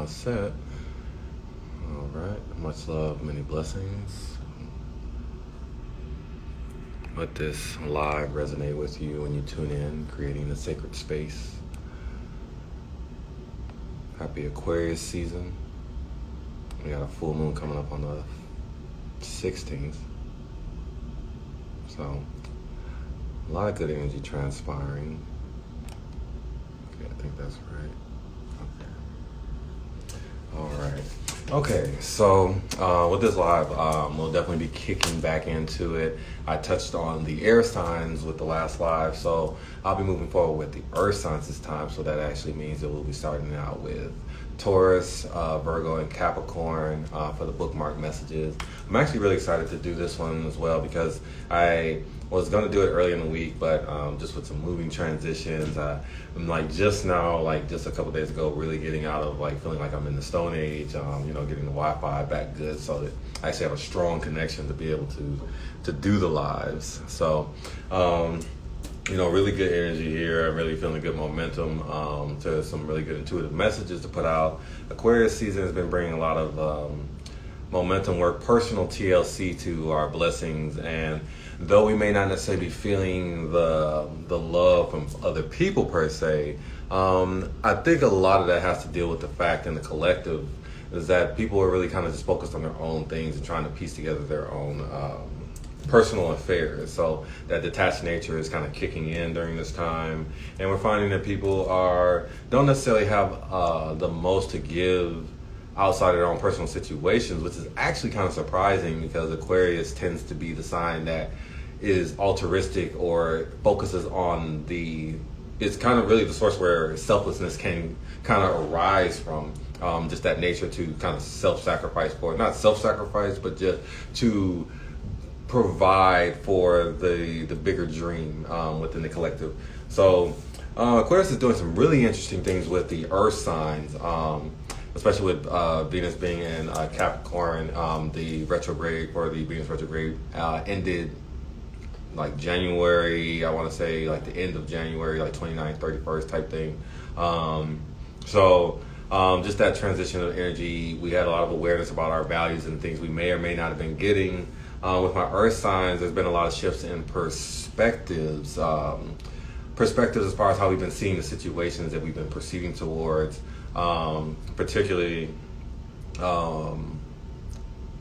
all set. All right. Much love, many blessings. Let this live resonate with you when you tune in, creating a sacred space. Happy Aquarius season. We got a full moon coming up on the 16th. So, a lot of good energy transpiring. Okay, I think that's right. Okay. All right. Okay, so with this live, we'll definitely be kicking back into it. I touched on the air signs with the last live, so I'll be moving forward with the earth signs this time. So that actually means that we'll be starting out with Taurus, Virgo, and Capricorn for the bookmark messages. I'm actually really excited to do this one as well because I was going to do it early in the week, but just with some moving transitions, I'm like just now, like just a couple days ago, really getting out of like feeling like I'm in the Stone Age, getting the Wi-Fi back good so that I actually have a strong connection to be able to do the lives. So, really good energy here. I'm really feeling good momentum to some really good intuitive messages to put out. Aquarius season has been bringing a lot of momentum work, personal TLC to our blessings, and though we may not necessarily be feeling the love from other people per se, I think a lot of that has to deal with the fact in the collective is that people are really kind of just focused on their own things and trying to piece together their own personal affairs. So that detached nature is kind of kicking in during this time, and we're finding that people don't necessarily have the most to give outside of their own personal situations, which is actually kind of surprising because Aquarius tends to be the sign that is altruistic or focuses on it's kind of really the source where selflessness can kind of arise from, just that nature to kind of self-sacrifice not self-sacrifice, but just to provide for the bigger dream within the collective. So Aquarius is doing some really interesting things with the earth signs, especially with Venus being in Capricorn. The retrograde for the Venus retrograde ended like January, I want to say like the end of January, like 29th, 31st type thing. Just that transition of energy, we had a lot of awareness about our values and things we may or may not have been getting. With my earth signs, there's been a lot of shifts in perspectives. Perspectives as far as how we've been seeing the situations that we've been proceeding towards. Particularly,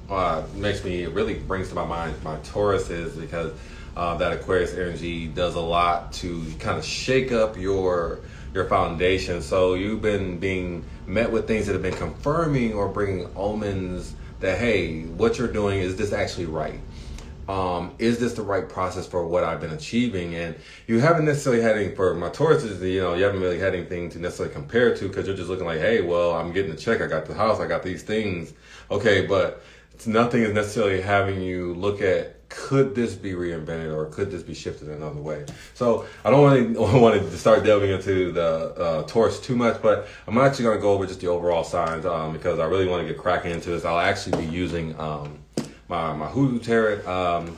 it really brings to my mind my Tauruses because that Aquarius energy does a lot to kind of shake up your foundation. So you've been being met with things that have been confirming or bringing omens that, hey, what you're doing, is this actually right? Is this the right process for what I've been achieving? And you haven't necessarily had any, for my Tauruses, you haven't really had anything to necessarily compare to because you're just looking like, hey, well, I'm getting a check, I got the house, I got these things. Okay, but nothing is necessarily having you look at, could this be reinvented or could this be shifted another way? So I don't really want to start delving into the Taurus too much, but I'm actually going to go over just the overall signs because I really want to get cracking into this. I'll actually be using my Hoodoo Tarot.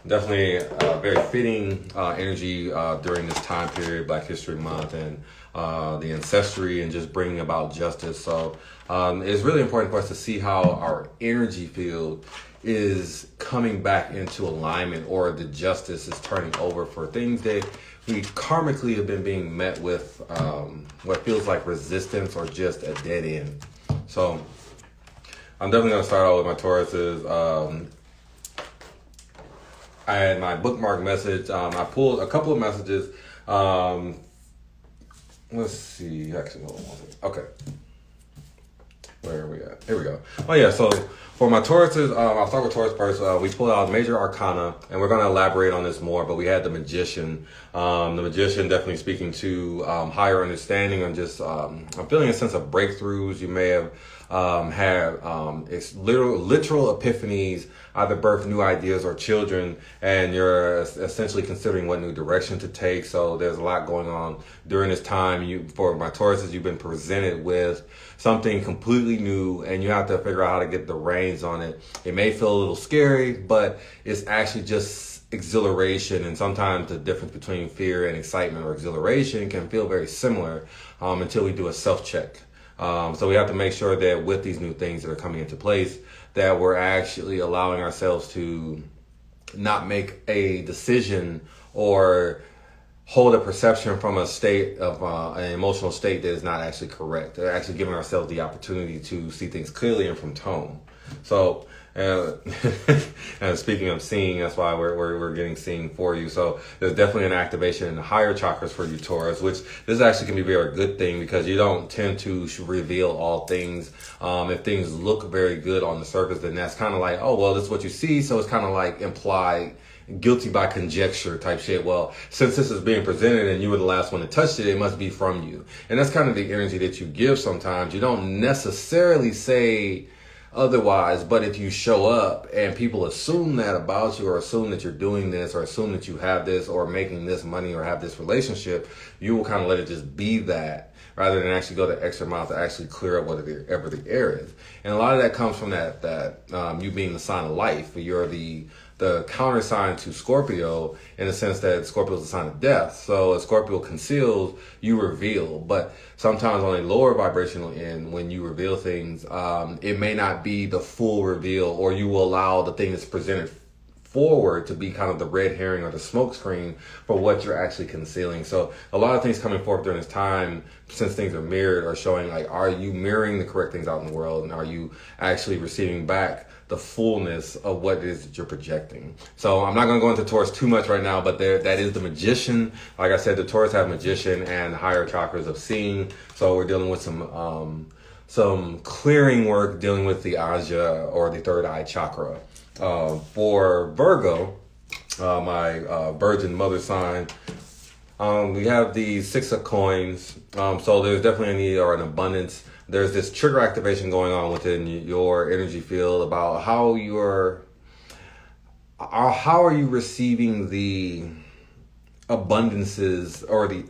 Definitely very fitting energy during this time period, Black History Month, and the ancestry and just bringing about justice. So it's really important for us to see how our energy field is coming back into alignment, or the justice is turning over for things that we karmically have been being met with what feels like resistance or just a dead end. So I'm definitely going to start out with my Tauruses. I had my bookmark message. I pulled a couple of messages. Let's see. Actually, hold on one second. Okay. Where are we at? Here we go. Oh, yeah. So for my Tauruses, I'll start with Taurus first. We pulled out Major Arcana, and we're going to elaborate on this more, but we had the Magician. The Magician definitely speaking to higher understanding and just I'm feeling a sense of breakthroughs. You may have had it's literal epiphanies, either birth new ideas or children, and you're essentially considering what new direction to take. So there's a lot going on during this time. For my Tauruses, you've been presented with something completely new, and you have to figure out how to get the reins on it. It may feel a little scary, but it's actually just exhilaration, and sometimes the difference between fear and excitement or exhilaration can feel very similar until we do a self-check. So we have to make sure that with these new things that are coming into place, that we're actually allowing ourselves to not make a decision or hold a perception from a state of an emotional state that is not actually correct. They're actually giving ourselves the opportunity to see things clearly and from tone. So, and speaking of seeing, that's why we're getting seeing for you. So there's definitely an activation in the higher chakras for you, Taurus, which this actually can be a very good thing because you don't tend to reveal all things. If things look very good on the surface, then that's kind of like, oh, well, this is what you see. So it's kind of like implied guilty by conjecture type shit. Well, since this is being presented and you were the last one that touched it, it must be from you. And that's kind of the energy that you give sometimes. You don't necessarily say otherwise, but if you show up and people assume that about you or assume that you're doing this or assume that you have this or making this money or have this relationship, you will kind of let it just be that rather than actually go the extra mile to actually clear up whatever the air is. And a lot of that comes from that you being the sign of life. You're the counter sign to Scorpio in the sense that Scorpio is a sign of death. So as Scorpio conceals, you reveal. But sometimes on a lower vibrational end, when you reveal things, it may not be the full reveal, or you will allow the thing that's presented forward to be kind of the red herring or the smoke screen for what you're actually concealing. So a lot of things coming forth during this time, since things are mirrored, are showing like, are you mirroring the correct things out in the world? And are you actually receiving back the fullness of what it is that you're projecting? So I'm not going to go into Taurus too much right now, but that is the magician. Like I said, the Taurus have magician and higher chakras of seeing. So we're dealing with some clearing work, dealing with the Aja or the third eye chakra. For Virgo, my virgin mother sign, we have the Six of Coins. So there's definitely a need or an abundance. There's this trigger activation going on within your energy field about how are you receiving the abundances or the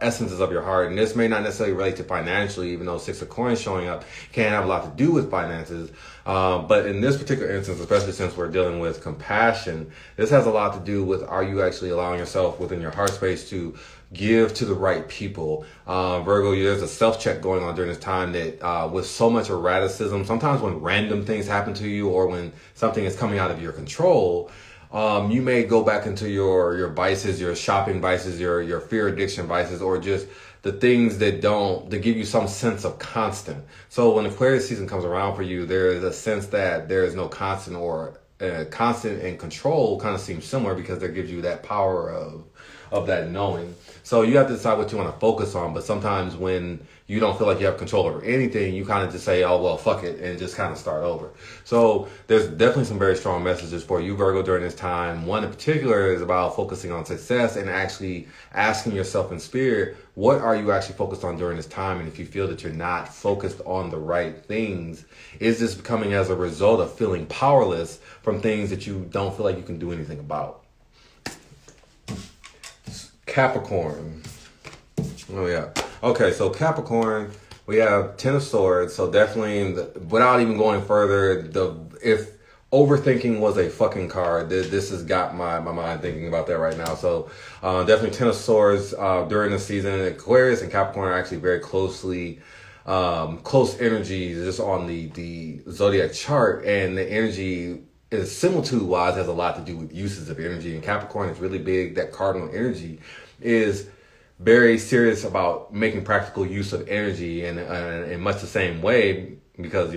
essences of your heart. And this may not necessarily relate to financially, even though Six of Coins showing up can have a lot to do with finances. But in this particular instance, especially since we're dealing with compassion, this has a lot to do with, are you actually allowing yourself within your heart space to give to the right people? Virgo, there's a self-check going on during this time that with so much erraticism, sometimes when random things happen to you or when something is coming out of your control, you may go back into your vices, your shopping vices, your fear addiction vices, or just the things that give you some sense of constant. So when Aquarius season comes around for you, there is a sense that there is no constant, or constant and control kind of seems similar because that gives you that power of that knowing. So you have to decide what you want to focus on. But sometimes when you don't feel like you have control over anything, you kind of just say, oh, well, fuck it, and just kind of start over. So there's definitely some very strong messages for you, Virgo, during this time. One in particular is about focusing on success and actually asking yourself in spirit, what are you actually focused on during this time? And if you feel that you're not focused on the right things, is this coming as a result of feeling powerless from things that you don't feel like you can do anything about? Capricorn. Oh, yeah. Okay, so Capricorn, we have Ten of Swords. So definitely, without even going further, if overthinking was a fucking card, this has got my mind thinking about that right now. So definitely Ten of Swords during the season. Aquarius and Capricorn are actually very close energies just on the zodiac chart, and the energy is similitude-wise has a lot to do with uses of energy. And Capricorn is really big. That cardinal energy is very serious about making practical use of energy, and in much the same way, because,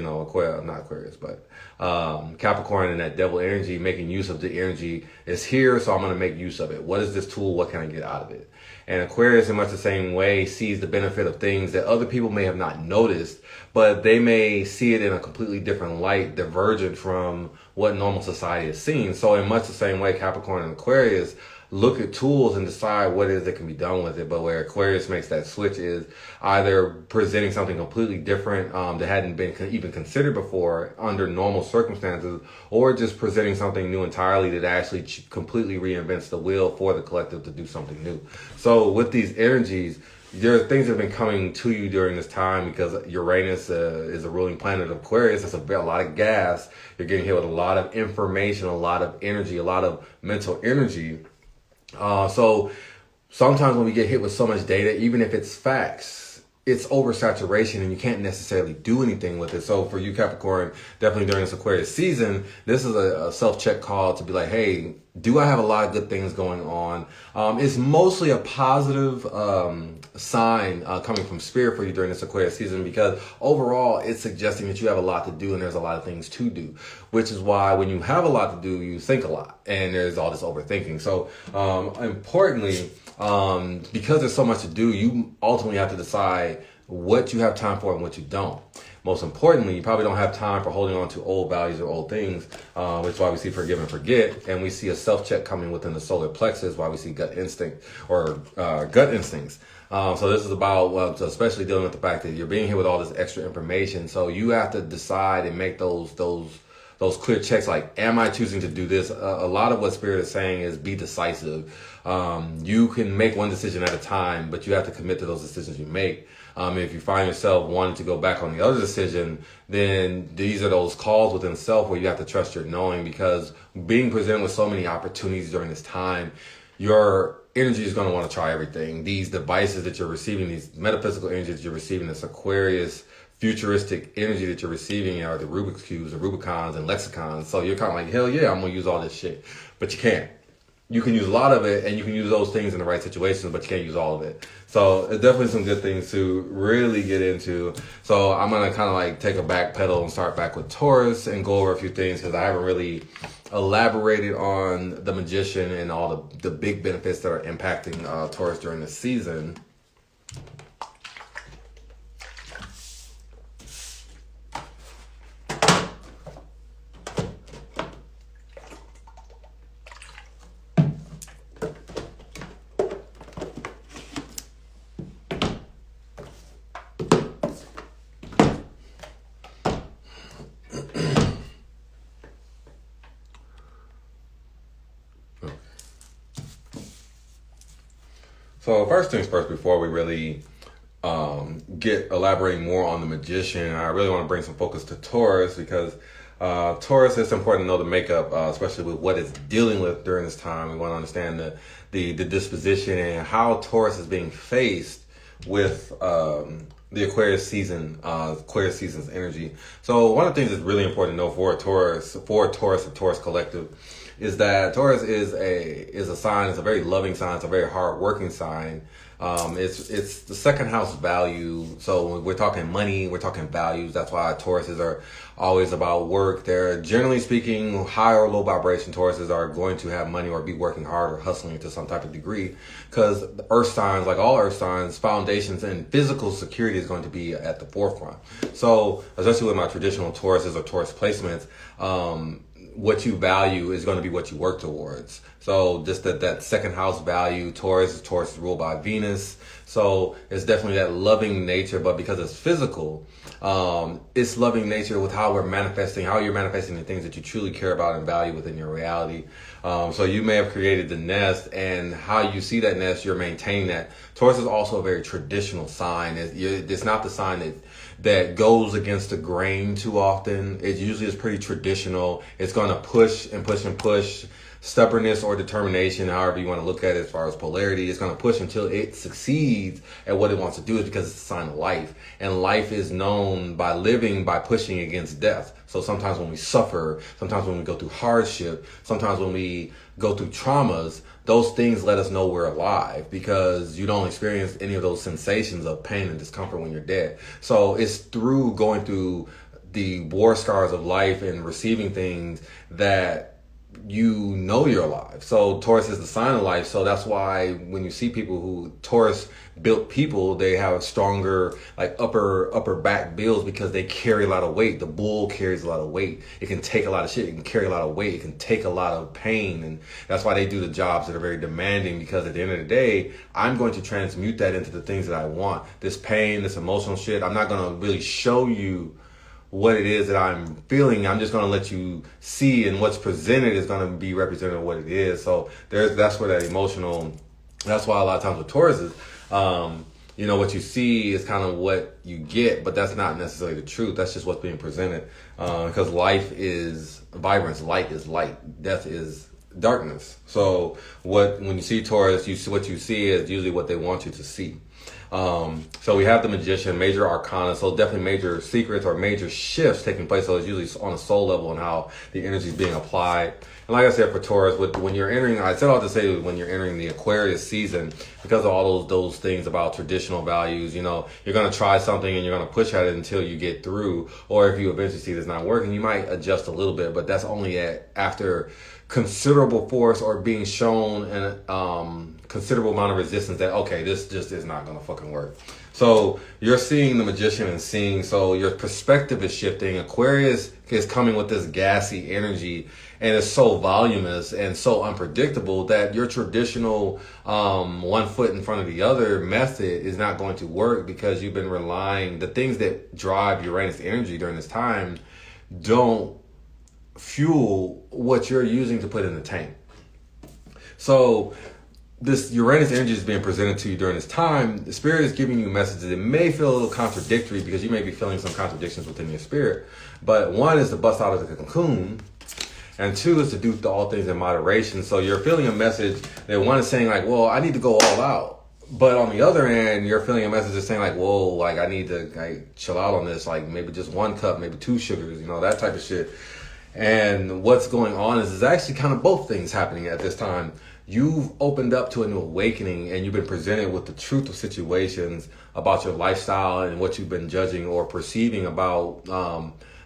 Capricorn and that devil energy, making use of the energy is here, so I'm going to make use of it. What is this tool? What can I get out of it? And Aquarius, in much the same way, sees the benefit of things that other people may have not noticed, but they may see it in a completely different light, divergent from what normal society is seeing. So in much the same way, Capricorn and Aquarius look at tools and decide what it is that can be done with it. But where Aquarius makes that switch is either presenting something completely different that hadn't been even considered before under normal circumstances, or just presenting something new entirely that actually completely reinvents the wheel for the collective to do something new. So with these energies, there are things that have been coming to you during this time because Uranus is a ruling planet of Aquarius. It's a lot of gas. You're getting hit with a lot of information, a lot of energy, a lot of mental energy. So sometimes when we get hit with so much data, even if it's facts, it's oversaturation and you can't necessarily do anything with it. So for you Capricorn, definitely during this Aquarius season, this is a self-check call to be like, hey, do I have a lot of good things going on? It's mostly a positive sign coming from Spirit for you during this Aquarius season, because overall it's suggesting that you have a lot to do and there's a lot of things to do, which is why when you have a lot to do, you think a lot and there's all this overthinking. So importantly, because there's so much to do, you ultimately have to decide what you have time for and what you don't. Most importantly, you probably don't have time for holding on to old values or old things, which is why we see forgive and forget. And we see a self-check coming within the solar plexus, why we see gut instinct or gut instincts. So this is about, especially dealing with the fact that you're being here with all this extra information. So you have to decide and make those clear checks, like, am I choosing to do this? A lot of what Spirit is saying is be decisive. You can make one decision at a time, but you have to commit to those decisions you make. If you find yourself wanting to go back on the other decision, then these are those calls within self where you have to trust your knowing, because being presented with so many opportunities during this time, your energy is going to want to try everything. These devices that you're receiving, these metaphysical energies you're receiving, this Aquarius futuristic energy that you're receiving are the Rubik's Cubes, the Rubicons, and Lexicons. So you're kind of like, hell yeah, I'm going to use all this shit. But you can't. You can use a lot of it, and you can use those things in the right situations, but you can't use all of it. So it's definitely some good things to really get into. So I'm going to kind of like take a back pedal and start back with Taurus and go over a few things, because I haven't really elaborated on the Magician and all the big benefits that are impacting Taurus during the season. So first things first, before we really get elaborating more on the Magician, I really want to bring some focus to Taurus, because Taurus, it's important to know the makeup, especially with what it's dealing with during this time. We want to understand the disposition and how Taurus is being faced with the Aquarius season, Aquarius season's energy. So one of the things that's really important to know for Taurus, and Taurus collective, is that Taurus is a sign. It's a very loving sign. It's a very hard-working sign. It's the second house value. So when we're talking money, we're talking values. That's why Tauruses are always about work. They're, generally speaking, high or low vibration Tauruses are going to have money or be working hard or hustling to some type of degree, because the earth signs, like all earth signs, foundations and physical security is going to be at the forefront. So especially with my traditional Tauruses or Taurus placements, what you value is going to be what you work towards. So just that second house value, Taurus is ruled by Venus. So it's definitely that loving nature, but because it's physical, it's loving nature with how you're manifesting the things that you truly care about and value within your reality. So you may have created the nest, and how you see that nest, you're maintaining that. Taurus is also a very traditional sign. It's not the sign that goes against the grain too often. It usually is pretty traditional. It's going to push and push and push. Stubbornness or determination, however you want to look at it as far as polarity, is going to push until it succeeds at what it wants to do, is because it's a sign of life. And life is known by living by pushing against death. So sometimes when we suffer, sometimes when we go through hardship, sometimes when we go through traumas, those things let us know we're alive, because you don't experience any of those sensations of pain and discomfort when you're dead. So it's through going through the war scars of life and receiving things that you know you're alive. So Taurus is the sign of life. So that's why when you see people who Taurus built people, they have stronger like upper back builds, because they carry a lot of weight. The bull carries a lot of weight. It can take a lot of shit. It can carry a lot of weight. It can take a lot of pain. And that's why they do the jobs that are very demanding, because at the end of the day, I'm going to transmute that into the things that I want. This pain, this emotional shit, I'm not going to really show you what it is that I'm feeling. I'm just going to let you see, and what's presented is going to be representative of what it is. So that's where that emotional, that's why a lot of times with Taurus is, what you see is kind of what you get, but that's not necessarily the truth. That's just what's being presented. Because life is vibrance, light is light, death is darkness. So when you see Taurus, what you see is usually what they want you to see. So we have the Magician, major arcana, so definitely major secrets or major shifts taking place. So it's usually on a soul level and how the energy is being applied. And like I said, for Taurus, when you're entering, I said all to say when you're entering the Aquarius season, because of all those things about traditional values, you're going to try something and you're going to push at it until you get through. Or if you eventually see it's not working, you might adjust a little bit, but that's only after considerable force or being shown an considerable amount of resistance that, okay, this just is not going to fucking work. So you're seeing the Magician and so your perspective is shifting. Aquarius is coming with this gassy energy, and it's so voluminous and so unpredictable that your traditional one foot in front of the other method is not going to work, because you've been relying, the things that drive Uranus energy during this time don't fuel what you're using to put in the tank. So this Uranus energy is being presented to you during this time. The spirit is giving you messages. It may feel a little contradictory because you may be feeling some contradictions within your spirit. But one is to bust out of the cocoon, and two is to do all things in moderation. So you're feeling a message that one is saying like, well, I need to go all out. But on the other end, you're feeling a message that's saying like, whoa, like I need to chill out on this. Like maybe just 1 cup, maybe 2 sugars, that type of shit. And what's going on is actually kind of both things happening at this time. You've opened up to a new awakening, and you've been presented with the truth of situations about your lifestyle and what you've been judging or perceiving about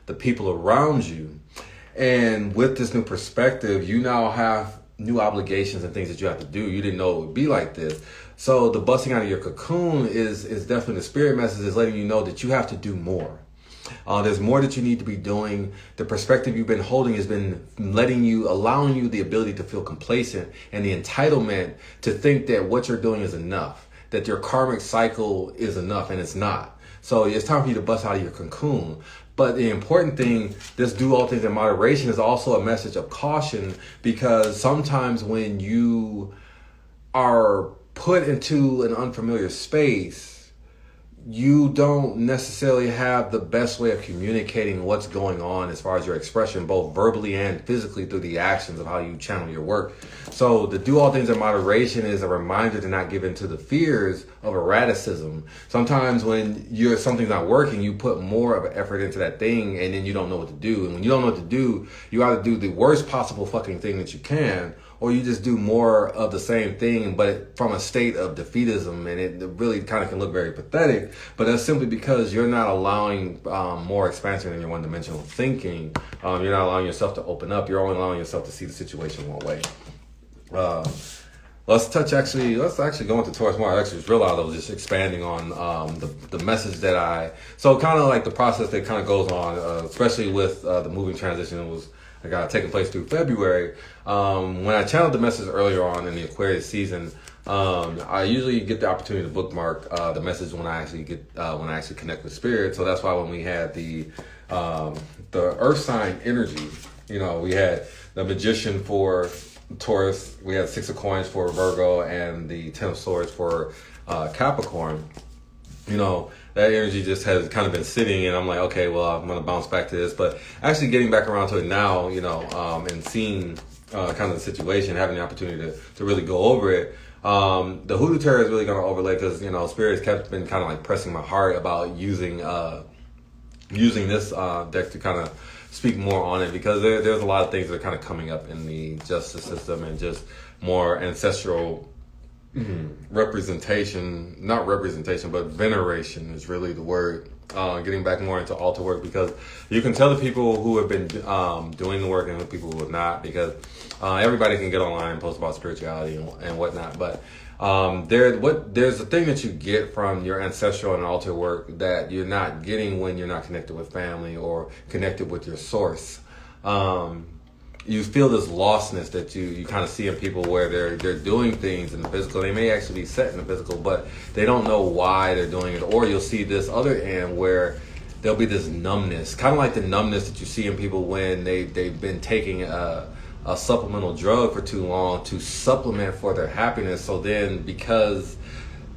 the people around you. And with this new perspective, you now have new obligations and things that you have to do. You didn't know it would be like this. So the busting out of your cocoon is definitely the spirit message is letting you know that you have to do more. There's more that you need to be doing. The perspective you've been holding has been allowing you the ability to feel complacent and the entitlement to think that what you're doing is enough, that your karmic cycle is enough, and it's not. So it's time for you to bust out of your cocoon. But the important thing, this do all things in moderation, is also a message of caution, because sometimes when you are put into an unfamiliar space, you don't necessarily have the best way of communicating what's going on as far as your expression, both verbally and physically, through the actions of how you channel your work. So to do all things in moderation is a reminder to not give in to the fears of erraticism. Sometimes when something's not working, you put more of an effort into that thing, and then you don't know what to do. And when you don't know what to do, you either do the worst possible fucking thing that you can, or you just do more of the same thing, but from a state of defeatism, and it really kind of can look very pathetic. But that's simply because you're not allowing more expansion in your one-dimensional thinking. You're not allowing yourself to open up. You're only allowing yourself to see the situation one way. Let's actually go into Taurus more. I actually just realized I was just expanding on the message that so kind of like the process that kind of goes on, especially with the moving transition was taking place through February. When I channeled the message earlier on in the Aquarius season, I usually get the opportunity to bookmark the message when I actually connect with spirit. So that's why when we had the Earth sign energy, we had the Magician for Taurus, we had 6 of Coins for Virgo, and the 10 of Swords for Capricorn. That energy just has kind of been sitting, and I'm like, okay, well, I'm going to bounce back to this. But actually getting back around to it now, and seeing kind of the situation, having the opportunity to really go over it. The Hoodoo Tarot is really going to overlay, because, Spirit has been kind of like pressing my heart about using this deck to kind of speak more on it, because there's a lot of things that are kind of coming up in the justice system, and just more ancestral representation, not representation, but veneration is really the word. Getting back more into altar work, because you can tell the people who have been doing the work and the people who have not, because everybody can get online and post about spirituality and whatnot, but there's a thing that you get from your ancestral and altar work that you're not getting when you're not connected with family or connected with your source. You feel this lostness that you kind of see in people, where they're doing things in the physical. They may actually be set in the physical, but they don't know why they're doing it. Or you'll see this other end where there'll be this numbness, kind of like the numbness that you see in people when they've been taking a supplemental drug for too long to supplement for their happiness. So then, because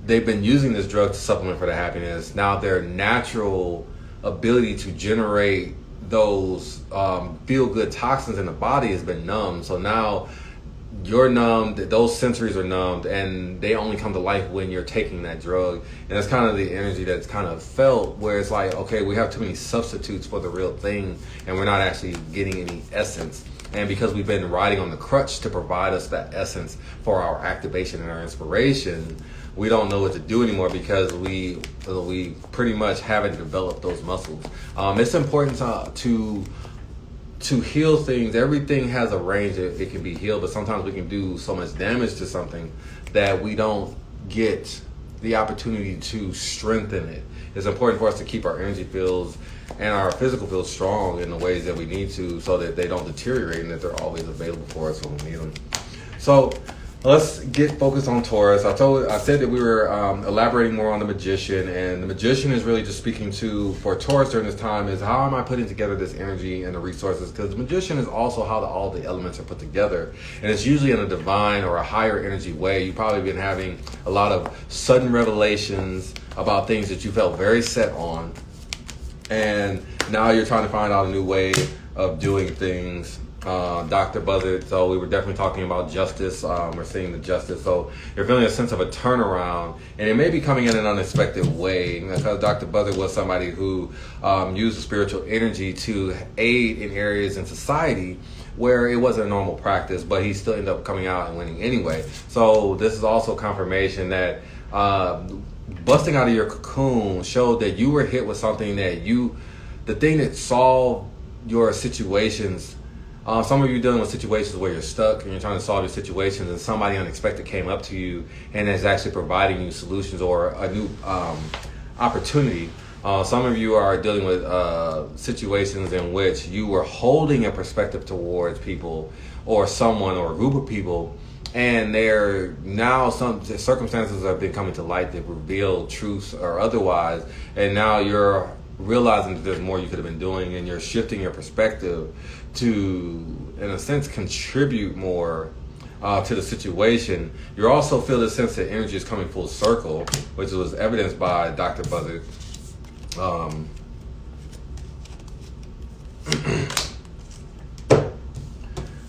they've been using this drug to supplement for their happiness, now their natural ability to generate those feel-good toxins in the body has been numb. So now you're numbed, those sensories are numbed, and they only come to life when you're taking that drug. And that's kind of the energy that's kind of felt, where it's like, okay, we have too many substitutes for the real thing, and we're not actually getting any essence. And because we've been riding on the crutch to provide us that essence for our activation and our inspiration, we don't know what to do anymore because we pretty much haven't developed those muscles. It's important to heal things. Everything has a range that it can be healed, but sometimes we can do so much damage to something that we don't get the opportunity to strengthen it. It's important for us to keep our energy fields and our physical fields strong in the ways that we need to, so that they don't deteriorate and that they're always available for us when we need them. So let's get focused on Taurus. I said that we were elaborating more on the Magician, and the Magician is really just speaking to, for Taurus during this time, is how am I putting together this energy and the resources? Because the Magician is also how all the elements are put together, and it's usually in a divine or a higher energy way. You've probably been having a lot of sudden revelations about things that you felt very set on, and now you're trying to find out a new way of doing things. Dr. Buzzard, so we were definitely talking about justice. We're seeing the justice, so you're feeling a sense of a turnaround, and it may be coming in an unexpected way, because Dr. Buzzard was somebody who used the spiritual energy to aid in areas in society where it wasn't a normal practice, but he still ended up coming out and winning anyway. So this is also confirmation that busting out of your cocoon showed that you were hit with something that the thing that solved your situations. Some of you dealing with situations where you're stuck and you're trying to solve your situations, and somebody unexpected came up to you and is actually providing you solutions or a new opportunity. Some of you are dealing with situations in which you were holding a perspective towards people or someone or a group of people, and some circumstances have been coming to light that reveal truths or otherwise, and now you're realizing that there's more you could have been doing, and you're shifting your perspective to, in a sense, contribute more to the situation. You also feel this sense that energy is coming full circle, which was evidenced by Dr. Buzzard.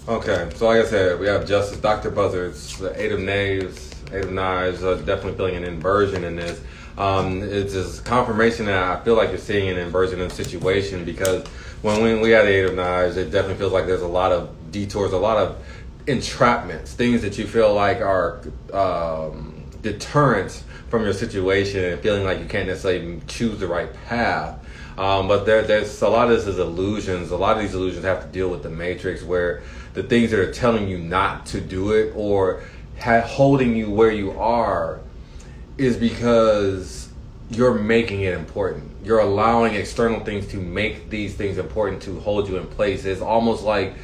Okay, so like I said, we have Justice, Dr. Buzzard's the Eight of Knives, definitely feeling an inversion in this. It's just confirmation that I feel like you're seeing an inversion in the situation, because when we had the Eight of Knives, it definitely feels like there's a lot of detours, a lot of entrapments, things that you feel like are deterrents from your situation, and feeling like you can't necessarily choose the right path. But there's a lot of this is illusions. A lot of these illusions have to deal with the matrix, where the things that are telling you not to do it or holding you where you are is because you're making it important. You're allowing external things to make these things important, to hold you in place. It's almost like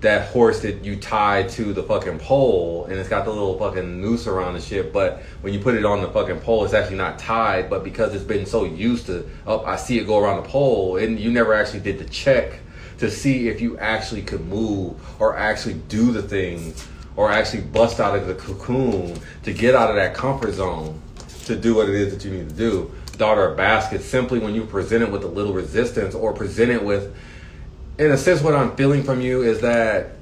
that horse that you tie to the fucking pole, and it's got the little fucking noose around the shit, but when you put it on the fucking pole, it's actually not tied, but because it's been so used to, I see it go around the pole, and you never actually did the check to see if you actually could move or actually do the thing or actually bust out of the cocoon to get out of that comfort zone to do what it is that you need to do. Daughter of Baskets, simply when you present it with a little resistance, or present it with, in a sense, what I'm feeling from you is that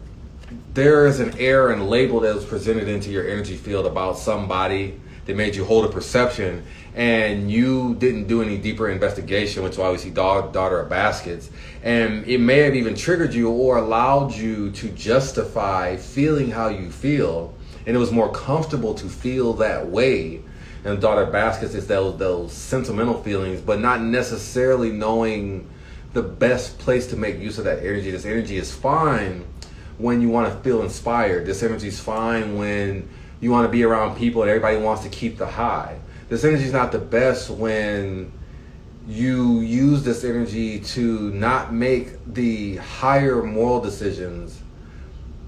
there is an error and label that was presented into your energy field about somebody that made you hold a perception, and you didn't do any deeper investigation, which is why we see Daughter of Baskets. And it may have even triggered you or allowed you to justify feeling how you feel, and it was more comfortable to feel that way. And Daughter of Baskets is those sentimental feelings, but not necessarily knowing the best place to make use of that energy. This energy is fine when you want to feel inspired. This energy is fine when you want to be around people and everybody wants to keep the high. This energy is not the best when you use this energy to not make the higher moral decisions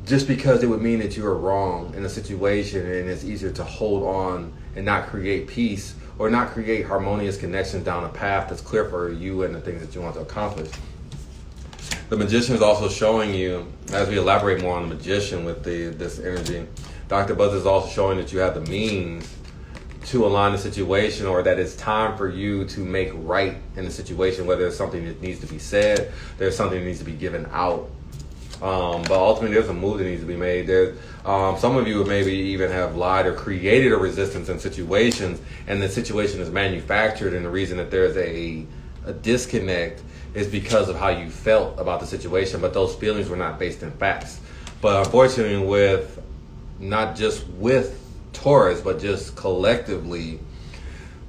just because it would mean that you are wrong in a situation, and it's easier to hold on and not create peace or not create harmonious connections down a path that's clear for you and the things that you want to accomplish. The Magician is also showing you, as we elaborate more on the Magician with this energy, Dr. Buzz is also showing that you have the means to align the situation, or that it's time for you to make right in the situation, whether it's something that needs to be said, there's something that needs to be given out. But ultimately, there's a move that needs to be made. There's some of you would maybe even have lied or created a resistance in situations, and the situation is manufactured, and the reason that there's a disconnect is because of how you felt about the situation, but those feelings were not based in facts. But unfortunately, with not just with Taurus, but just collectively,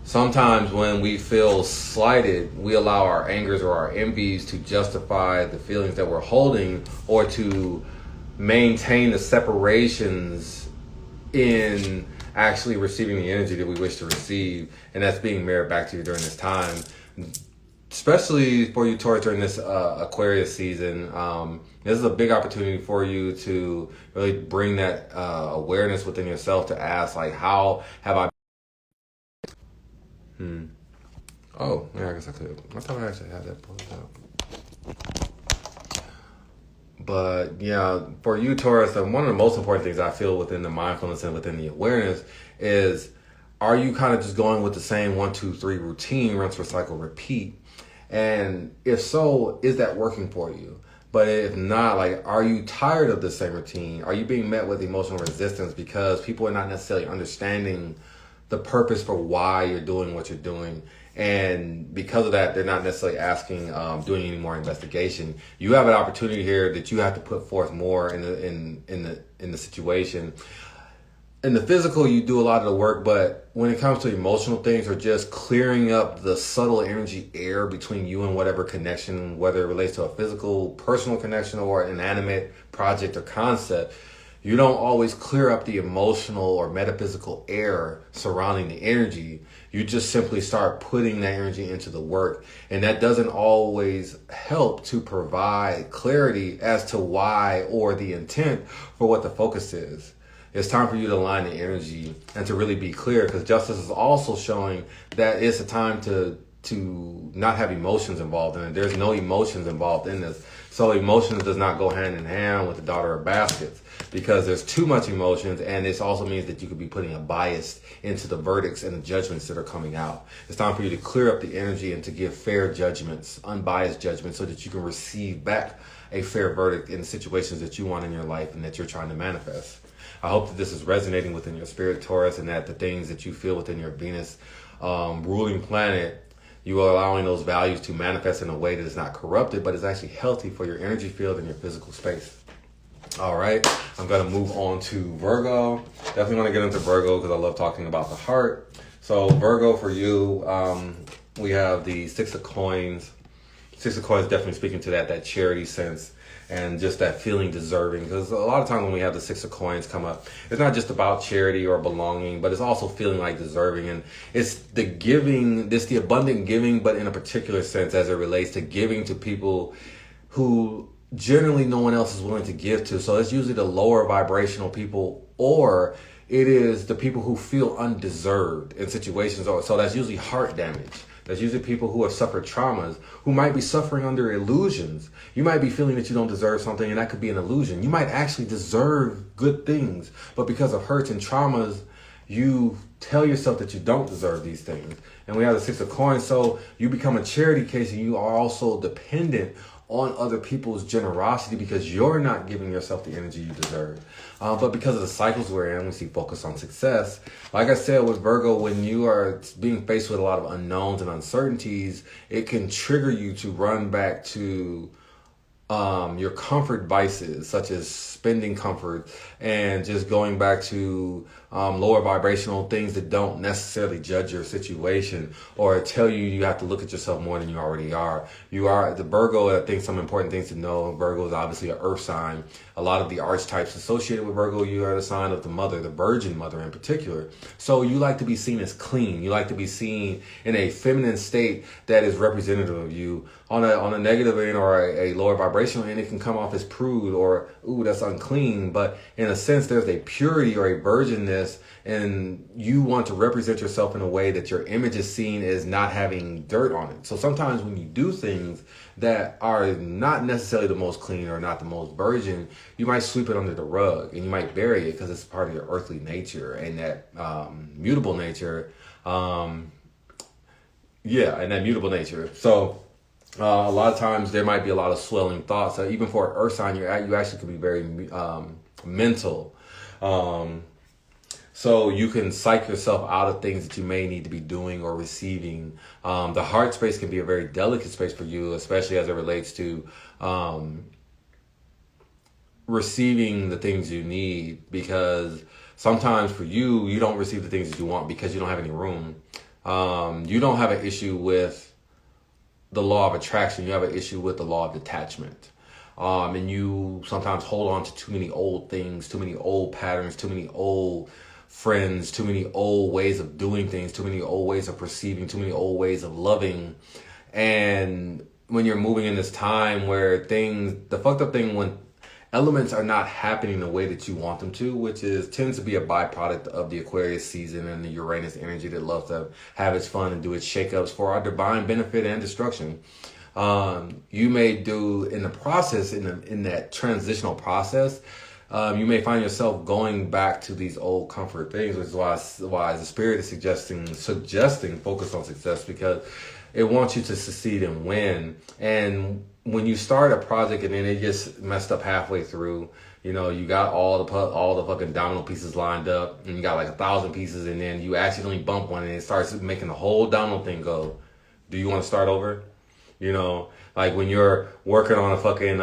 sometimes when we feel slighted, we allow our angers or our envies to justify the feelings that we're holding, or to maintain the separations in actually receiving the energy that we wish to receive, and that's being mirrored back to you during this time. Especially for you, Taurus, during this Aquarius season, this is a big opportunity for you to really bring that awareness within yourself to ask, like, how have I... Oh, yeah, I guess I could. I thought I actually had that pulled up. But yeah, for you, Taurus, one of the most important things I feel within the mindfulness and within the awareness is, are you kind of just going with the same 1, 2, 3 routine, rinse, recycle, repeat? And if so, is that working for you? But if not, like, are you tired of the same routine? Are you being met with emotional resistance because people are not necessarily understanding the purpose for why you're doing what you're doing? And because of that, they're not necessarily asking, doing any more investigation. You have an opportunity here that you have to put forth more in the situation. In the physical, you do a lot of the work, but when it comes to emotional things, or just clearing up the subtle energy air between you and whatever connection, whether it relates to a physical, personal connection, or an inanimate project or concept, you don't always clear up the emotional or metaphysical air surrounding the energy. You just simply start putting that energy into the work. And that doesn't always help to provide clarity as to why or the intent for what the focus is. It's time for you to align the energy and to really be clear, because justice is also showing that it's a time to not have emotions involved in it. There's no emotions involved in this. So emotions does not go hand in hand with the daughter of baskets, because there's too much emotions, and this also means that you could be putting a bias into the verdicts and the judgments that are coming out. It's time for you to clear up the energy and to give fair judgments, unbiased judgments, so that you can receive back a fair verdict in the situations that you want in your life and that you're trying to manifest. I hope that this is resonating within your spirit, Taurus, and that the things that you feel within your Venus ruling planet, you are allowing those values to manifest in a way that is not corrupted, but is actually healthy for your energy field and your physical space. All right, I'm going to move on to Virgo. Definitely want to get into Virgo because I love talking about the heart. So Virgo, for you, we have the Six of Coins. Six of Coins definitely speaking to that charity sense, and just that feeling deserving. Because a lot of times when we have the Six of Coins come up, it's not just about charity or belonging, but it's also feeling like deserving. And it's the giving, it's the abundant giving, but in a particular sense as it relates to giving to people who generally no one else is willing to give to. So it's usually the lower vibrational people, or it is the people who feel undeserved in situations. So that's usually heart damage. That's usually people who have suffered traumas, who might be suffering under illusions. You might be feeling that you don't deserve something, and that could be an illusion. You might actually deserve good things, but because of hurts and traumas, you tell yourself that you don't deserve these things. And we have the Six of Coins, so you become a charity case, and you are also dependent on other people's generosity because you're not giving yourself the energy you deserve. But because of the cycles we're in, we see focus on success. Like I said with Virgo, when you are being faced with a lot of unknowns and uncertainties, it can trigger you to run back to your comfort vices, such as spending comfort and just going back to lower vibrational things that don't necessarily judge your situation or tell you you have to look at yourself more than you already are. You are the Virgo. I think some important things to know. Virgo is obviously an earth sign. A lot of the archetypes associated with Virgo, you are the sign of the mother, the virgin mother in particular. So you like to be seen as clean. You like to be seen in a feminine state that is representative of you. On a negative end or a lower vibrational end, it can come off as prude or, ooh, that's unclean. But in a sense, there's a purity or a virginness, and you want to represent yourself in a way that your image is seen as not having dirt on it. So sometimes when you do things that are not necessarily the most clean or not the most virgin, you might sweep it under the rug and you might bury it because it's part of your earthly nature and that mutable nature. And that mutable nature. So A lot of times there might be a lot of swelling thoughts. Even for an earth sign, you actually could be very mental. So you can psych yourself out of things that you may need to be doing or receiving. The heart space can be a very delicate space for you, especially as it relates to receiving the things you need, because sometimes for you, you don't receive the things that you want because you don't have any room. You don't have an issue with the law of attraction. You have an issue with the law of detachment. And you sometimes hold on to too many old things, too many old patterns, too many old friends, too many old ways of doing things, too many old ways of perceiving, too many old ways of loving. And when you're moving in this time where the fucked up thing when elements are not happening the way that you want them to, which tends to be a byproduct of the Aquarius season and the Uranus energy that loves to have its fun and do its shakeups for our divine benefit and destruction. You may do in the process, in that transitional process, you may find yourself going back to these old comfort things, which is why the spirit is suggesting focus on success, because it wants you to succeed and win. And when you start a project and then it gets messed up halfway through, you got all the fucking domino pieces lined up, and you got like 1,000 pieces, and then you accidentally bump one and it starts making the whole domino thing go. Do you want to start over? Like when you're working on a fucking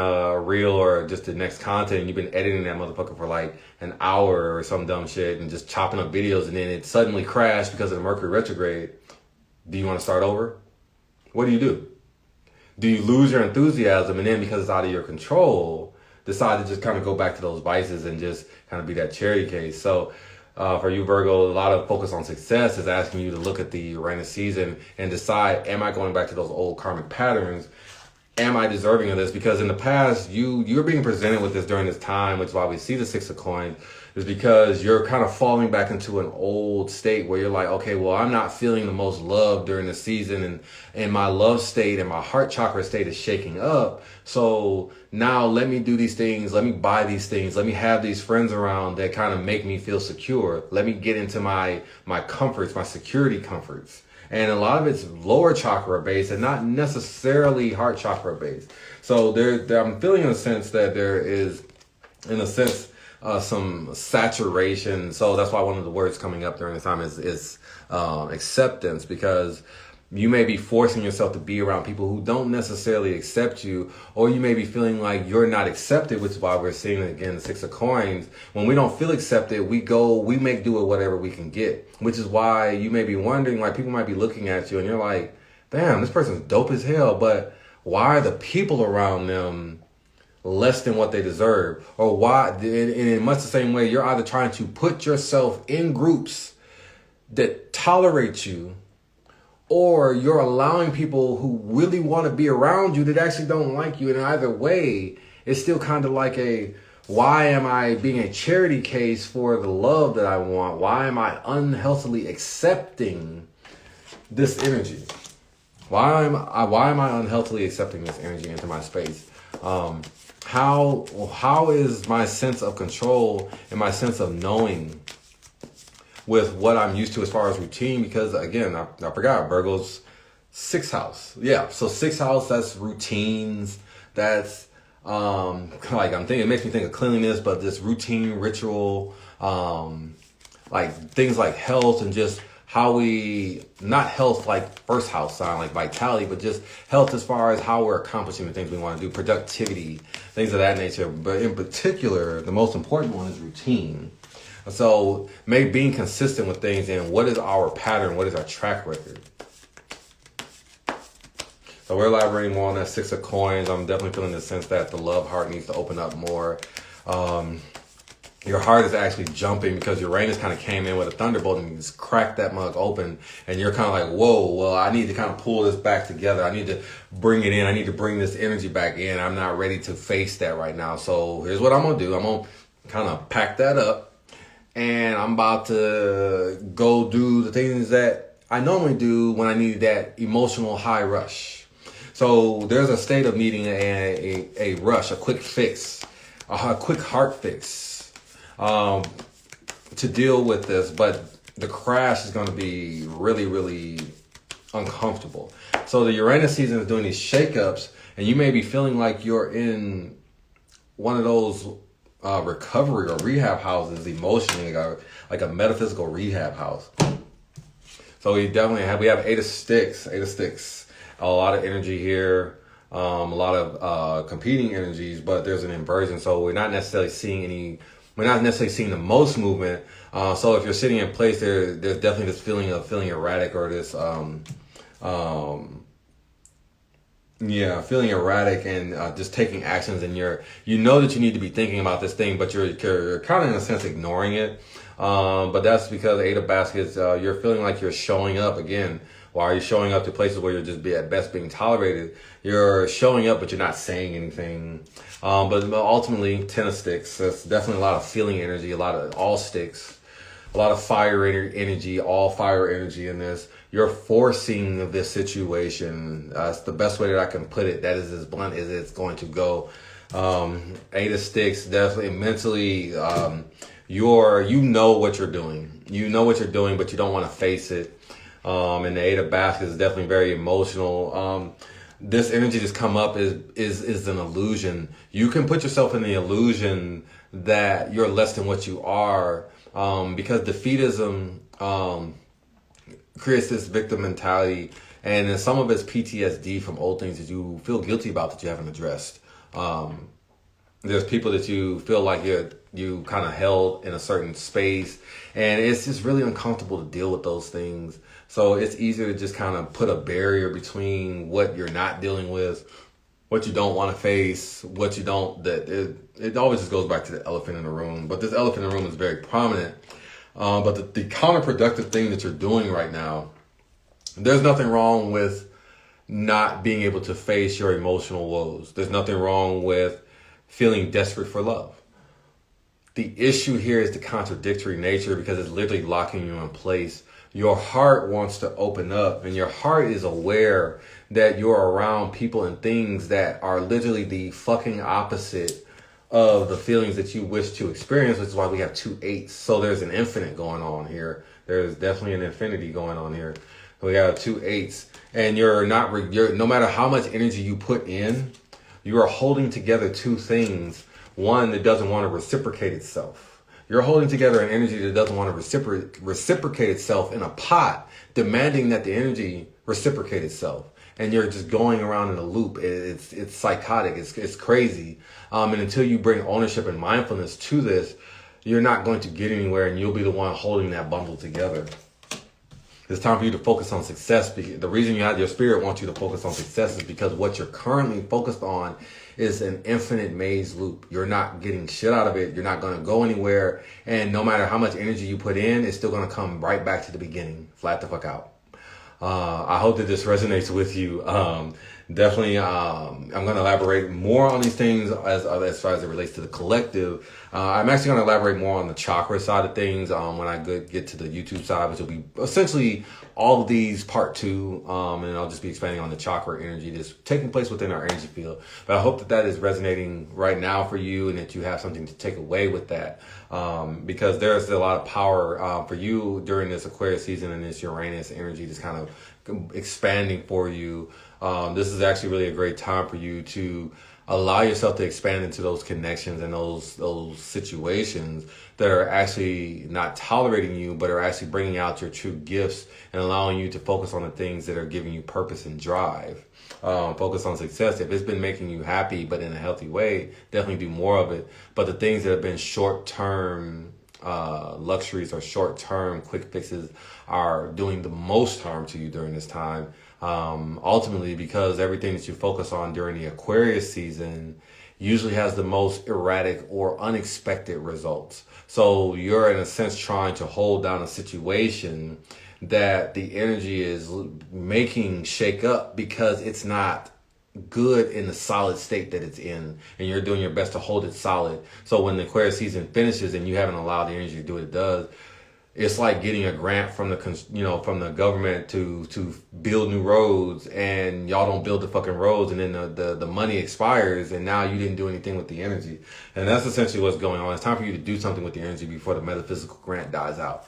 reel or just the next content, and you've been editing that motherfucker for like an hour or some dumb shit and just chopping up videos, and then it suddenly crashed because of the Mercury retrograde. Do you want to start over? What do? Do you lose your enthusiasm, and then because it's out of your control, decide to just kind of go back to those vices and just kind of be that charity case? So for you, Virgo, a lot of focus on success is asking you to look at the Uranus season and decide, am I going back to those old karmic patterns? Am I deserving of this? Because in the past, you're being presented with this during this time, which is why we see the Six of Coins, is because you're kind of falling back into an old state where you're like, okay, well, I'm not feeling the most love during the season, and my love state and my heart chakra state is shaking up. So now let me do these things. Let me buy these things. Let me have these friends around that kind of make me feel secure. Let me get into my comforts, my security comforts. And a lot of it's lower chakra based and not necessarily heart chakra based. So I'm feeling in a sense that there is, in a sense, some saturation. So that's why one of the words coming up during this time is acceptance, because you may be forcing yourself to be around people who don't necessarily accept you, or you may be feeling like you're not accepted, which is why we're seeing, again, the Six of Coins. When we don't feel accepted, we make do with whatever we can get, which is why you may be wondering, like, people might be looking at you and you're like, damn, this person's dope as hell, but why are the people around them less than what they deserve? Or why, and in much the same way, you're either trying to put yourself in groups that tolerate you, or you're allowing people who really want to be around you that actually don't like you. And either way, it's still kind of like why am I being a charity case for the love that I want? Why am I unhealthily accepting this energy? Why am I unhealthily accepting this energy into my space? How is my sense of control and my sense of knowing with what I'm used to as far as routine? Because again, I forgot Virgo's 6th house. Yeah, so 6th house, that's routines. That's it makes me think of cleanliness, but this routine, ritual, like things like health, and just how not health like first house sign, like vitality, but just health as far as how we're accomplishing the things we want to do, productivity, things of that nature. But in particular, the most important one is routine. So maybe being consistent with things, and what is our pattern? What is our track record? So we're elaborating more on that 6 of Coins. I'm definitely feeling the sense that the love heart needs to open up more. Your heart is actually jumping because Uranus kind of came in with a thunderbolt and just cracked that mug open. And you're kind of like, whoa, well, I need to kind of pull this back together. I need to bring it in. I need to bring this energy back in. I'm not ready to face that right now. So here's what I'm going to do. I'm going to kind of pack that up. And I'm about to go do the things that I normally do when I need that emotional high rush. So there's a state of needing a rush, a quick fix, a quick heart fix to deal with this. But the crash is going to be really, really uncomfortable. So the Uranus season is doing these shakeups, and you may be feeling like you're in one of those recovery or rehab houses emotionally, like a metaphysical rehab house. So we have Eight of Sticks, a lot of energy here, a lot of competing energies, but there's an inversion. So we're not necessarily seeing the most movement. So if you're sitting in place, there's definitely this feeling of feeling erratic, or this feeling erratic, and just taking actions, and you know that you need to be thinking about this thing, but you're kind of in a sense ignoring it. But that's because Eight of Baskets, you're feeling like you're showing up again. Why are you showing up to places where you're just at best being tolerated? You're showing up, but you're not saying anything. But ultimately, Ten of Sticks, that's definitely a lot of feeling energy, a lot of all sticks, a lot of fire energy, all fire energy in this. You're forcing this situation. That's the best way that I can put it. That is as blunt as it's going to go. Eight of Sticks, definitely mentally, you know what you're doing. You know what you're doing, but you don't want to face it. And the Eight of Baskets is definitely very emotional. This energy that's come up is an illusion. You can put yourself in the illusion that you're less than what you are, because defeatism creates this victim mentality, and then some of it's PTSD from old things that you feel guilty about that you haven't addressed. There's people that you feel like you kind of held in a certain space, and it's just really uncomfortable to deal with those things. So it's easier to just kind of put a barrier between what you're not dealing with, what you don't want to face, what you don't, it always just goes back to the elephant in the room. But this elephant in the room is very prominent. But the counterproductive thing that you're doing right now, there's nothing wrong with not being able to face your emotional woes. There's nothing wrong with feeling desperate for love. The issue here is the contradictory nature, because it's literally locking you in place. Your heart wants to open up, and your heart is aware that you're around people and things that are literally the fucking opposite of the feelings that you wish to experience, which is why we have 2 8s. So there's an infinite going on here. There's definitely an infinity going on here. We have 2 8s, and you're no matter how much energy you put in, you are holding together two things. One that doesn't want to reciprocate itself. You're holding together an energy that doesn't want to reciprocate itself in a pot, demanding that the energy reciprocate itself. And you're just going around in a loop. It's psychotic. It's crazy. And until you bring ownership and mindfulness to this, you're not going to get anywhere, and you'll be the one holding that bundle together. It's time for you to focus on success. The reason your spirit wants you to focus on success is because what you're currently focused on is an infinite maze loop. You're not getting shit out of it. You're not going to go anywhere. And no matter how much energy you put in, it's still going to come right back to the beginning. Flat the fuck out. I hope that this resonates with you. Definitely, I'm going to elaborate more on these things as far as it relates to the collective. I'm actually going to elaborate more on the chakra side of things when I get to the YouTube side, which will be essentially all of these part 2. And I'll just be expanding on the chakra energy that's taking place within our energy field. But I hope that is resonating right now for you, and that you have something to take away with that. Because there's a lot of power for you during this Aquarius season, and this Uranus energy that's kind of expanding for you. This is actually really a great time for you to allow yourself to expand into those connections and those situations that are actually not tolerating you, but are actually bringing out your true gifts and allowing you to focus on the things that are giving you purpose and drive. Focus on success. If it's been making you happy, but in a healthy way, definitely do more of it. But the things that have been short-term luxuries or short-term quick fixes are doing the most harm to you during this time. Ultimately, because everything that you focus on during the Aquarius season usually has the most erratic or unexpected results. So you're in a sense trying to hold down a situation that the energy is making shake up because it's not good in the solid state that it's in, and you're doing your best to hold it solid. So when the Aquarius season finishes and you haven't allowed the energy to do what it does, it's like getting a grant from the government to build new roads, and y'all don't build the fucking roads, and then the money expires, and now you didn't do anything with the energy. And that's essentially what's going on. It's time for you to do something with the energy before the metaphysical grant dies out.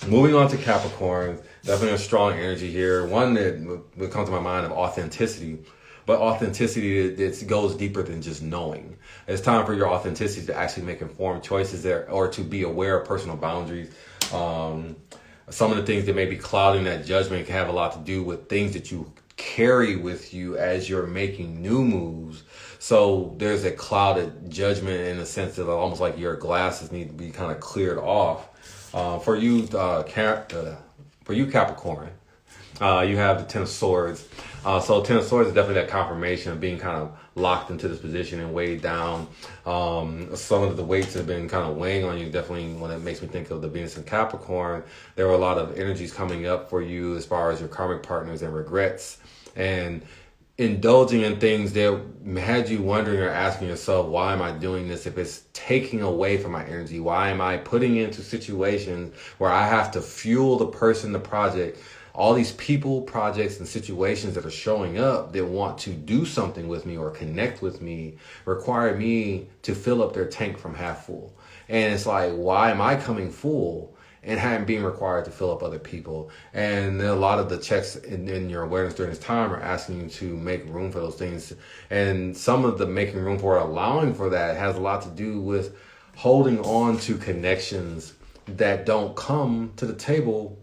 Moving on to Capricorn, definitely a strong energy here. One that would come to my mind of authenticity, but authenticity that goes deeper than just knowing. It's time for your authenticity to actually make informed choices there, or to be aware of personal boundaries. Some of the things that may be clouding that judgment can have a lot to do with things that you carry with you as you're making new moves. So there's a clouded judgment in the sense that almost like your glasses need to be kind of cleared off. For you Capricorn, you have the Ten of Swords. So Ten of Swords is definitely that confirmation of being kind of locked into this position and weighed down. Some of the weights have been kind of weighing on you. Definitely when it makes me think of the Venus and Capricorn, there were a lot of energies coming up for you as far as your karmic partners and regrets. And indulging in things that had you wondering or asking yourself, why am I doing this? If it's taking away from my energy, why am I putting into situations where I have to fuel the person, the project, all these people, projects, and situations that are showing up that want to do something with me or connect with me require me to fill up their tank from half full. And it's like, why am I coming full and being required to fill up other people? And then a lot of the checks in your awareness during this time are asking you to make room for those things. And some of the making room for, allowing for that, has a lot to do with holding on to connections that don't come to the table.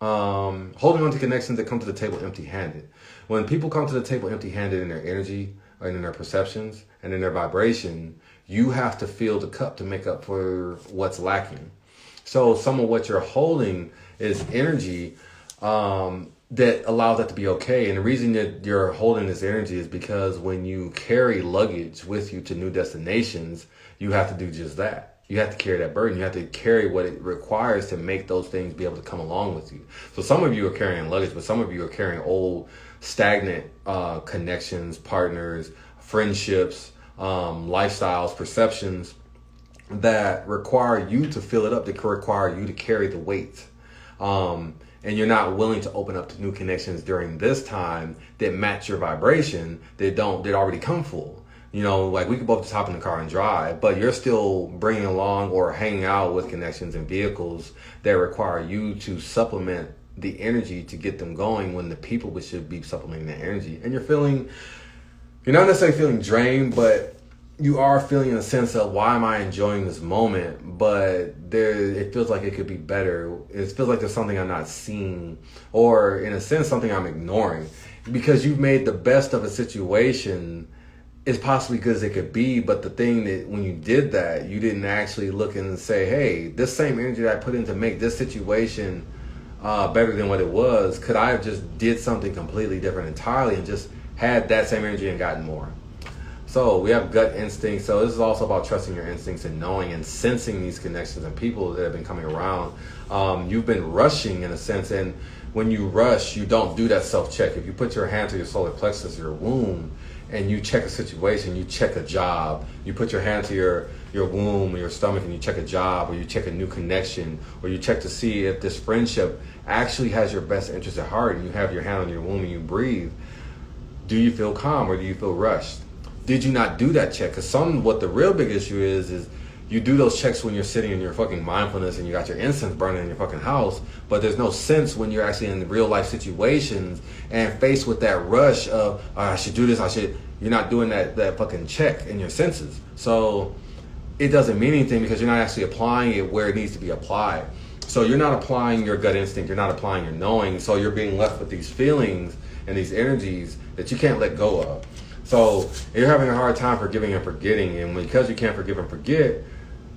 Holding on to connections that come to the table empty-handed. When people come to the table empty-handed in their energy and in their perceptions and in their vibration, you have to fill the cup to make up for what's lacking. So some of what you're holding is energy that allows that to be okay. And the reason that you're holding this energy is because when you carry luggage with you to new destinations, you have to do just that. You have to carry that burden. You have to carry what it requires to make those things be able to come along with you. So some of you are carrying luggage, but some of you are carrying old, stagnant connections, partners, friendships, lifestyles, perceptions that require you to fill it up, that require you to carry the weight. And you're not willing to open up to new connections during this time that match your vibration, that already come full. You know, like we could both just hop in the car and drive, but you're still bringing along or hanging out with connections and vehicles that require you to supplement the energy to get them going, when the people should be supplementing the energy. And you're not necessarily feeling drained, but you are feeling a sense of, why am I enjoying this moment? But it feels like it could be better. It feels like there's something I'm not seeing, or in a sense, something I'm ignoring, because you've made the best of a situation as possibly good as it could be. But the thing that when you did that, you didn't actually look and say, hey, this same energy that I put in to make this situation better than what it was, could I have just did something completely different entirely and just had that same energy and gotten more? So we have gut instinct. So this is also about trusting your instincts and knowing and sensing these connections and people that have been coming around. You've been rushing in a sense, and when you rush, you don't do that self-check. If you put your hand to your solar plexus, your womb, and you check a situation, you check a job, you put your hand to your womb or your stomach and you check a job, or you check a new connection, or you check to see if this friendship actually has your best interest at heart, and you have your hand on your womb and you breathe, do you feel calm or do you feel rushed? Did you not do that check? Because what the real big issue is you do those checks when you're sitting in your fucking mindfulness and you got your incense burning in your fucking house, but there's no sense when you're actually in real life situations and faced with that rush of, I should do this, you're not doing that fucking check in your senses. So it doesn't mean anything because you're not actually applying it where it needs to be applied. So you're not applying your gut instinct, you're not applying your knowing, so you're being left with these feelings and these energies that you can't let go of. So you're having a hard time forgiving and forgetting, and because you can't forgive and forget,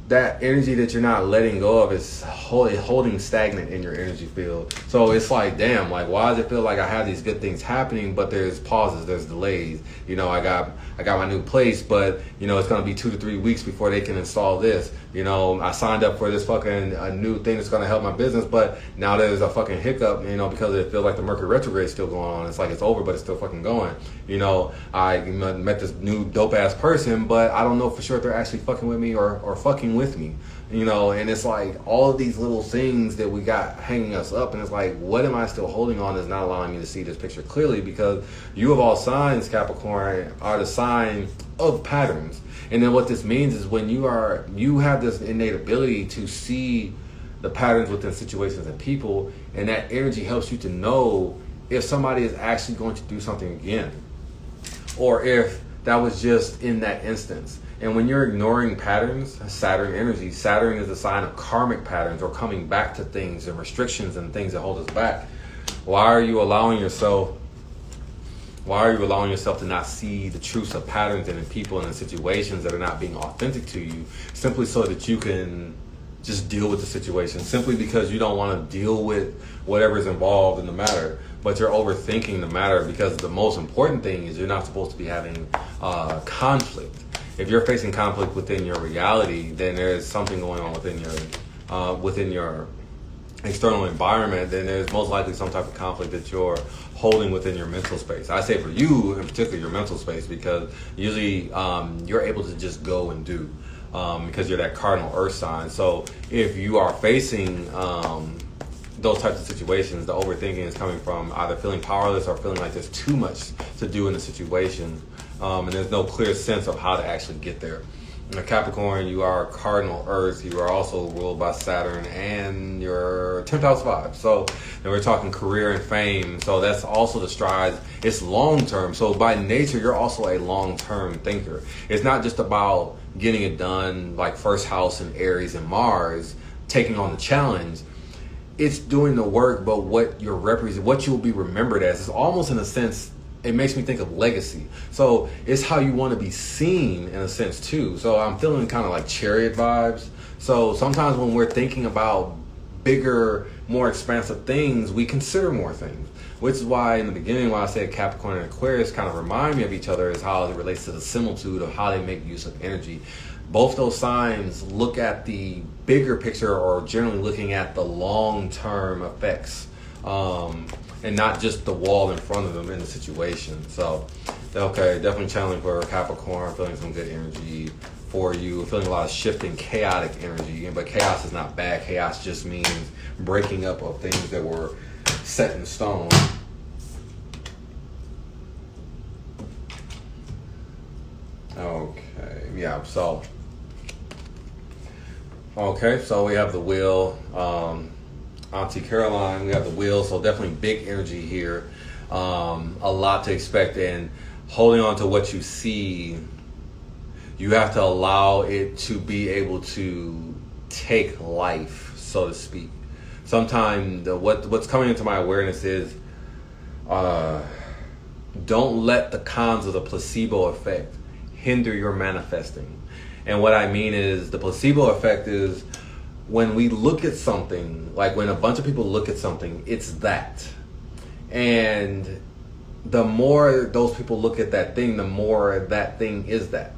that energy that you're not letting go of is holding stagnant in your energy field. So it's like, damn, like, why does it feel like I have these good things happening, but there's pauses, there's delays? You know, I got my new place, but, you know, it's going to be 2 to 3 weeks before they can install this. You know, I signed up for this fucking new thing that's going to help my business, but now there's a fucking hiccup, you know, because it feels like the Mercury retrograde is still going on. It's like it's over, but it's still fucking going. You know, I met this new dope-ass person, but I don't know for sure if they're actually fucking with me or fucking with me. You know, and it's like all of these little things that we got hanging us up, and it's like, what am I still holding on that's not allowing me to see this picture clearly? Because you of all signs, Capricorn, are the sign of patterns. And then what this means is when you have this innate ability to see the patterns within situations and people, and that energy helps you to know if somebody is actually going to do something again, or if that was just in that instance. And when you're ignoring patterns, Saturn energy, Saturn is a sign of karmic patterns or coming back to things and restrictions and things that hold us back. Why are you allowing yourself to not see the truths of patterns and in people and in situations that are not being authentic to you, simply so that you can just deal with the situation, simply because you don't want to deal with whatever's involved in the matter, but you're overthinking the matter, because the most important thing is you're not supposed to be having conflict. If you're facing conflict within your reality, then there's something going on within your external environment. Then there's most likely some type of conflict that you're holding within your mental space. I say for you in particular, your mental space, because usually you're able to just go and do, because you're that cardinal earth sign. So if you are facing those types of situations, the overthinking is coming from either feeling powerless or feeling like there's too much to do in the situation, and there's no clear sense of how to actually get there. In Capricorn, you are cardinal earth. You are also ruled by Saturn and your 10th house vibe. So then we're talking career and fame. So that's also the strides. It's long term. So by nature, you're also a long term thinker. It's not just about getting it done, like first house and Aries and Mars, taking on the challenge. It's doing the work, but what you'll be remembered as is almost, in a sense, it makes me think of legacy. So it's how you want to be seen in a sense too. So I'm feeling kind of like Chariot vibes. So sometimes when we're thinking about bigger, more expansive things, we consider more things. Which is why in the beginning, when I said Capricorn and Aquarius kind of remind me of each other, is how it relates to the similitude of how they make use of energy. Both those signs look at the bigger picture, or generally looking at the long-term effects, and not just the wall in front of them in the situation. So, okay, definitely channeling for Capricorn, feeling some good energy for you, feeling a lot of shifting, chaotic energy. But chaos is not bad. Chaos just means breaking up of things that were set in stone. Okay, yeah, so we have the wheel, Auntie Caroline, we have the wheel, so definitely big energy here, a lot to expect, and holding on to what you see, you have to allow it to be able to take life, so to speak. Sometimes what's coming into my awareness is, don't let the cons of the placebo effect hinder your manifesting. And what I mean is, the placebo effect is when we look at something, like when a bunch of people look at something, it's that. And the more those people look at that thing, the more that thing is that.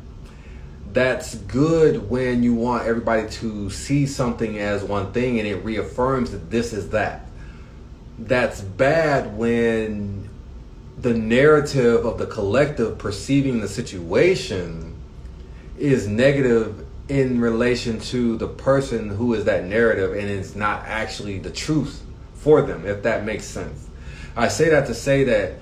That's good when you want everybody to see something as one thing and it reaffirms that this is that. That's bad when the narrative of the collective perceiving the situation is negative in relation to the person who is that narrative, and it's not actually the truth for them, if that makes sense. I say that to say that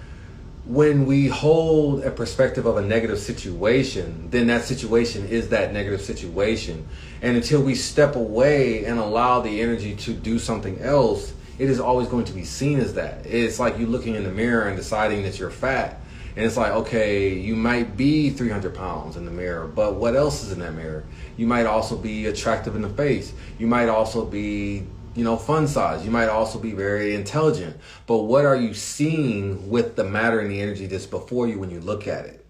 when we hold a perspective of a negative situation, then that situation is that negative situation. And until we step away and allow the energy to do something else, it is always going to be seen as that. It's like you looking in the mirror and deciding that you're fat. And it's like, okay, you might be 300 pounds in the mirror, but what else is in that mirror? You might also be attractive in the face. You might also be, fun size. You might also be very intelligent. But what are you seeing with the matter and the energy that's before you when you look at it?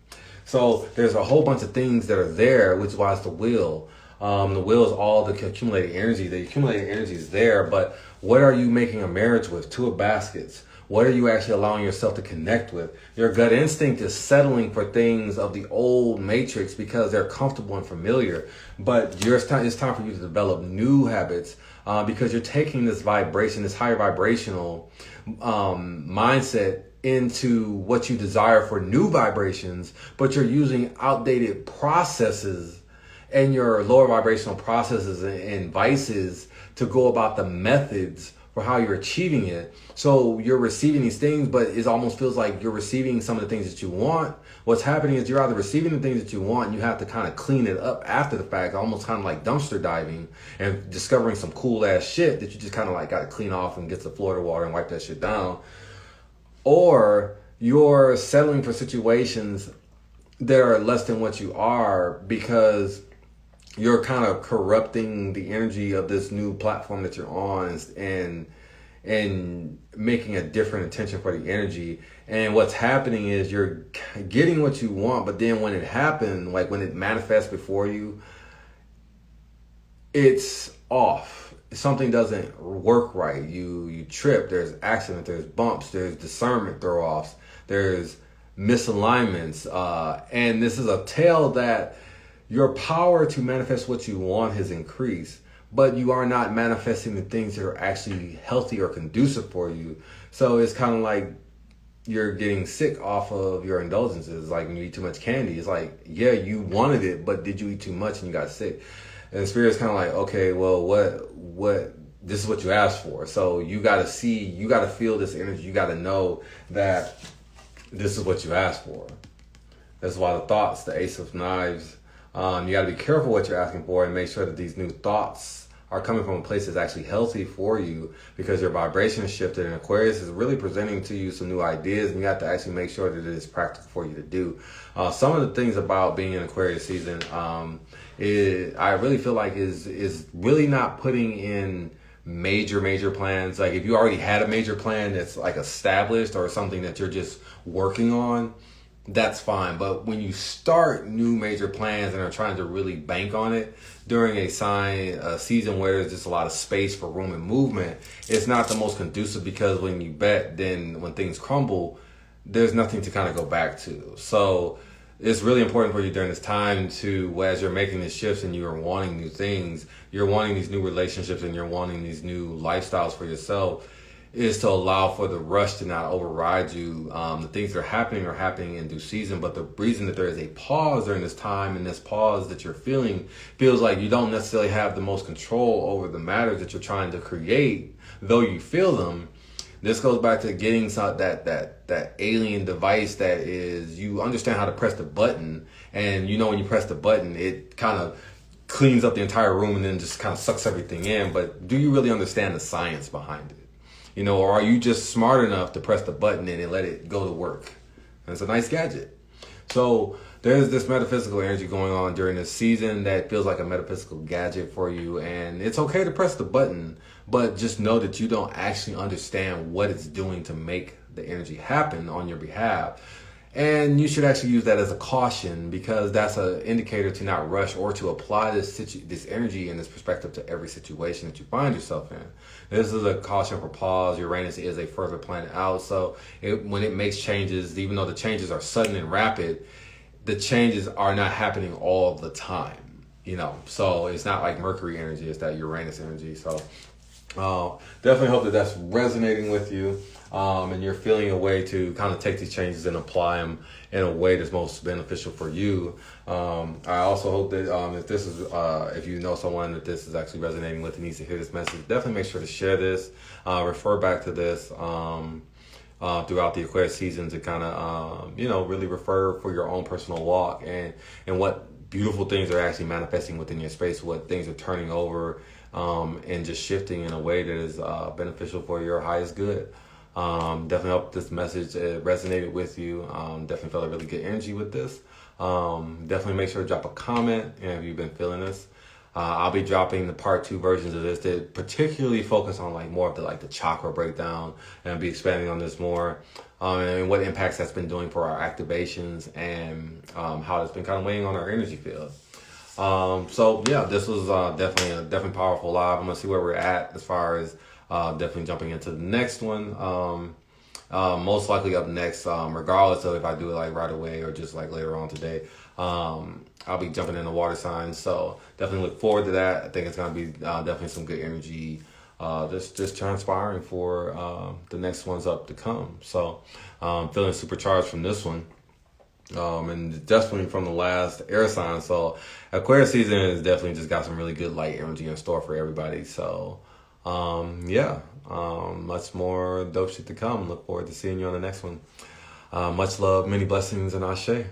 So there's a whole bunch of things that are there, which is why it's the wheel. The wheel is all the accumulated energy. The accumulated energy is there, but what are you making a marriage with? 2 of baskets. What are you actually allowing yourself to connect with? Your gut instinct is settling for things of the old matrix because they're comfortable and familiar. But it's time for you to develop new habits, because you're taking this vibration, this higher vibrational mindset into what you desire for new vibrations, but you're using outdated processes and your lower vibrational processes and vices to go about the methods for how you're achieving it. So you're receiving these things, but it almost feels like you're receiving some of the things that you want. What's happening is you're either receiving the things that you want, and you have to kind of clean it up after the fact, almost kind of like dumpster diving and discovering some cool ass shit that you just kind of like got to clean off and get to Florida water and wipe that shit down. Or you're settling for situations that are less than what you are because you're kind of corrupting the energy of this new platform that you're on and making a different intention for the energy. And what's happening is you're getting what you want, but then when it happens, like when it manifests before you, it's off. Something doesn't work right. You trip, there's accident, there's bumps, there's discernment throw-offs, there's misalignments. And this is a tale that your power to manifest what you want has increased, but you are not manifesting the things that are actually healthy or conducive for you. So it's kind of like you're getting sick off of your indulgences. Like when you eat too much candy, it's like, yeah, you wanted it, but did you eat too much and you got sick? And the spirit's kind of like, okay, well, what, this is what you asked for. So you got to see, you got to feel this energy. You got to know that this is what you asked for. That's why the thoughts, the Ace of Knives, you got to be careful what you're asking for and make sure that these new thoughts are coming from a place that's actually healthy for you, because your vibration is shifted and Aquarius is really presenting to you some new ideas, and you have to actually make sure that it is practical for you to do. Some of the things about being in Aquarius season, I really feel like is really not putting in major plans. Like if you already had a major plan that's like established or something that you're just working on, that's fine. But when you start new major plans and are trying to really bank on it during a season where there's just a lot of space for room and movement, it's not the most conducive, because when you bet, then when things crumble, there's nothing to kind of go back to. So it's really important for you during this time to, as you're making these shifts and you're wanting new things, you're wanting these new relationships and you're wanting these new lifestyles for yourself, is to allow for the rush to not override you. The things that are happening in due season, but the reason that there is a pause during this time, and this pause that you're feeling feels like you don't necessarily have the most control over the matters that you're trying to create, though you feel them. This goes back to getting that alien device that is, you understand how to press the button, and you know when you press the button, it kind of cleans up the entire room and then just kind of sucks everything in. But do you really understand the science behind it? You know, or are you just smart enough to press the button and let it go to work? And it's a nice gadget. So there's this metaphysical energy going on during this season that feels like a metaphysical gadget for you. And it's okay to press the button, but just know that you don't actually understand what it's doing to make the energy happen on your behalf. And you should actually use that as a caution, because that's an indicator to not rush or to apply this energy and this perspective to every situation that you find yourself in. This is a caution for pause. Uranus is a further planet out. So when it makes changes, even though the changes are sudden and rapid, the changes are not happening all the time. You know, so it's not like Mercury energy, it's that Uranus energy. So definitely hope that that's resonating with you. And you're feeling a way to kind of take these changes and apply them in a way that's most beneficial for you. I also hope that if this is, if you know someone that this is actually resonating with and needs to hear this message, definitely make sure to share this, refer back to this throughout the Aquarius season to kind of, really refer for your own personal walk and what beautiful things are actually manifesting within your space, what things are turning over and just shifting in a way that is beneficial for your highest good. Definitely hope this message resonated with you. Definitely felt a really good energy with this. Definitely make sure to drop a comment if you've been feeling this. I'll be dropping the part 2 versions of this that particularly focus on like more of the chakra breakdown, and I'll be expanding on this more and what impacts that's been doing for our activations and how it's been kind of weighing on our energy field. So yeah, this was definitely powerful live. I'm gonna see where we're at as far as definitely jumping into the next one. Most likely up next, regardless of if I do it right away or just later on today. I'll be jumping in the water signs, so definitely look forward to that. I think it's gonna be definitely some good energy, just transpiring for the next ones up to come. So feeling supercharged from this one. And definitely from the last air sign. So Aquarius season has definitely just got some really good light energy in store for everybody. So Much more dope shit to come. Look forward to seeing you on the next one. Much love, many blessings, and ashe.